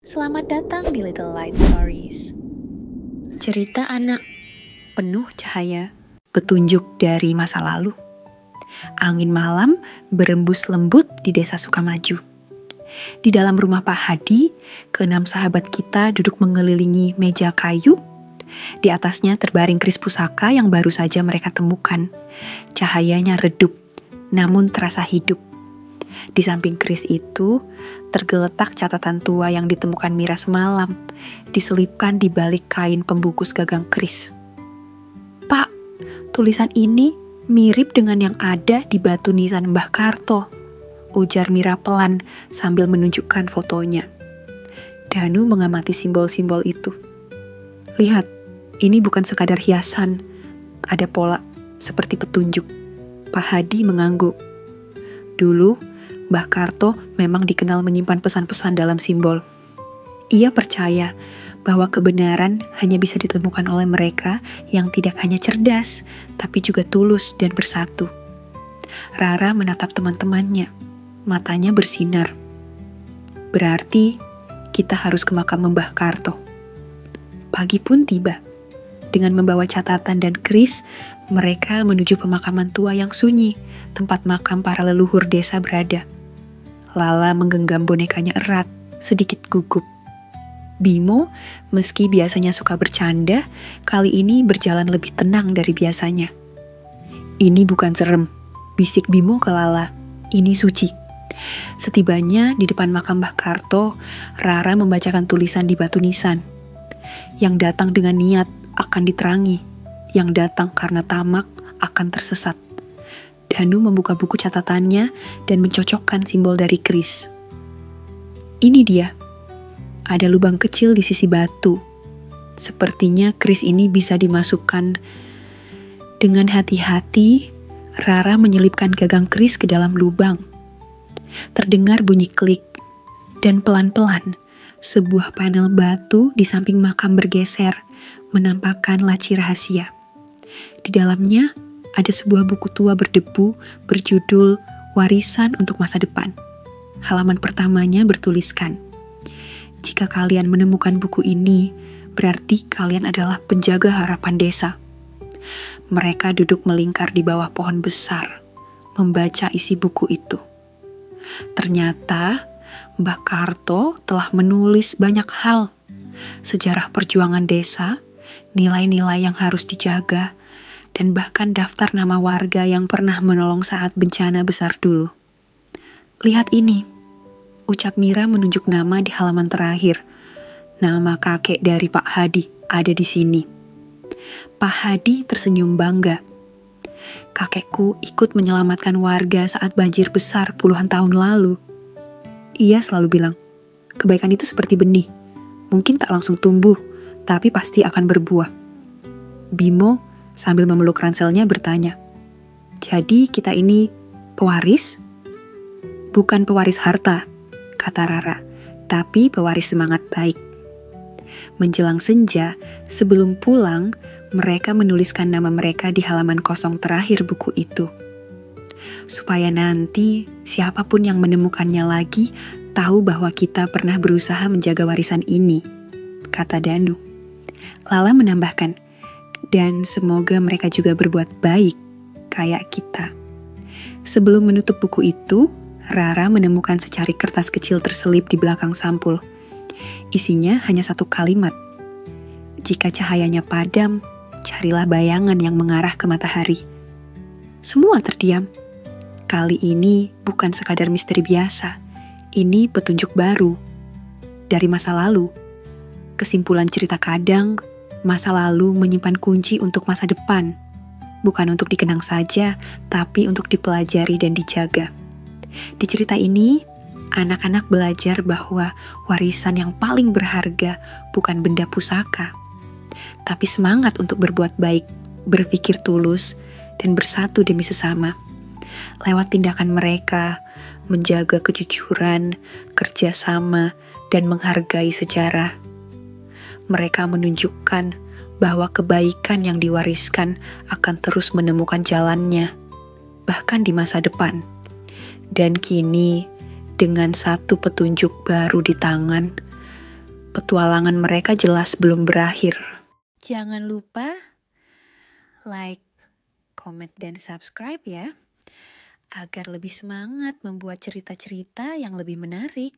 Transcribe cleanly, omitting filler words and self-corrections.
Selamat datang di Little Light Stories. Cerita anak penuh cahaya, petunjuk dari masa lalu. Angin malam berembus lembut di desa Sukamaju. Di dalam rumah Pak Hadi, keenam sahabat kita duduk mengelilingi meja kayu. Di atasnya terbaring keris pusaka yang baru saja mereka temukan. Cahayanya redup, namun terasa hidup. Di samping keris itu, tergeletak catatan tua yang ditemukan Mira semalam, diselipkan di balik kain pembungkus gagang keris. "Pak, tulisan ini mirip dengan yang ada di batu nisan Mbah Karto," ujar Mira pelan sambil menunjukkan fotonya. Danu mengamati simbol-simbol itu. "Lihat, ini bukan sekadar hiasan, ada pola seperti petunjuk." Pak Hadi mengangguk. Dulu, Mbah Karto memang dikenal menyimpan pesan-pesan dalam simbol. Ia percaya bahwa kebenaran hanya bisa ditemukan oleh mereka yang tidak hanya cerdas, tapi juga tulus dan bersatu. Rara menatap teman-temannya, matanya bersinar. "Berarti kita harus ke makam Mbah Karto." Pagi pun tiba. Dengan membawa catatan dan keris, mereka menuju pemakaman tua yang sunyi, tempat makam para leluhur desa berada. Lala menggenggam bonekanya erat, sedikit gugup. Bimo, meski biasanya suka bercanda, kali ini berjalan lebih tenang dari biasanya. "Ini bukan serem," bisik Bimo ke Lala. "Ini suci." Setibanya di depan makam Mbah Karto, Rara membacakan tulisan di batu nisan. "Yang datang dengan niat akan diterangi, yang datang karena tamak akan tersesat." Danu membuka buku catatannya dan mencocokkan simbol dari keris. "Ini dia. Ada lubang kecil di sisi batu. Sepertinya keris ini bisa dimasukkan." Dengan hati-hati, Rara menyelipkan gagang keris ke dalam lubang. Terdengar bunyi klik, dan pelan-pelan sebuah panel batu di samping makam bergeser, menampakkan laci rahasia. Di dalamnya ada sebuah buku tua berdebu berjudul Warisan untuk Masa Depan. Halaman pertamanya bertuliskan, "Jika kalian menemukan buku ini, berarti kalian adalah penjaga harapan desa." Mereka duduk melingkar di bawah pohon besar, membaca isi buku itu. Ternyata Mbah Karto telah menulis banyak hal. Sejarah perjuangan desa, nilai-nilai yang harus dijaga, dan bahkan daftar nama warga yang pernah menolong saat bencana besar dulu. "Lihat ini," ucap Mira menunjuk nama di halaman terakhir. "Nama kakek dari Pak Hadi ada di sini." Pak Hadi tersenyum bangga. "Kakekku ikut menyelamatkan warga saat banjir besar puluhan tahun lalu. Ia selalu bilang, kebaikan itu seperti benih. Mungkin tak langsung tumbuh, tapi pasti akan berbuah." Bimo sambil memeluk ranselnya bertanya, "Jadi kita ini pewaris?" "Bukan pewaris harta," kata Rara, "tapi pewaris semangat baik." Menjelang senja, sebelum pulang, mereka menuliskan nama mereka di halaman kosong terakhir buku itu. Supaya nanti siapapun yang menemukannya lagi tahu bahwa kita pernah berusaha menjaga warisan ini, kata Danu. Lala menambahkan, "Dan semoga mereka juga berbuat baik, kayak kita." Sebelum menutup buku itu, Rara menemukan secari kertas kecil terselip di belakang sampul. Isinya hanya satu kalimat. "Jika cahayanya padam, carilah bayangan yang mengarah ke matahari." Semua terdiam. Kali ini bukan sekadar misteri biasa. Ini petunjuk baru. Dari masa lalu. Kesimpulan cerita kadang, masa lalu menyimpan kunci untuk masa depan. Bukan untuk dikenang saja, tapi untuk dipelajari dan dijaga. Di cerita ini, anak-anak belajar bahwa warisan yang paling berharga bukan benda pusaka, tapi semangat untuk berbuat baik, berpikir tulus, dan bersatu demi sesama. Lewat tindakan mereka, menjaga kejujuran, kerjasama, dan menghargai sejarah. Mereka menunjukkan bahwa kebaikan yang diwariskan akan terus menemukan jalannya, bahkan di masa depan. Dan kini, dengan satu petunjuk baru di tangan, petualangan mereka jelas belum berakhir. Jangan lupa like, comment, dan subscribe ya, agar lebih semangat membuat cerita-cerita yang lebih menarik.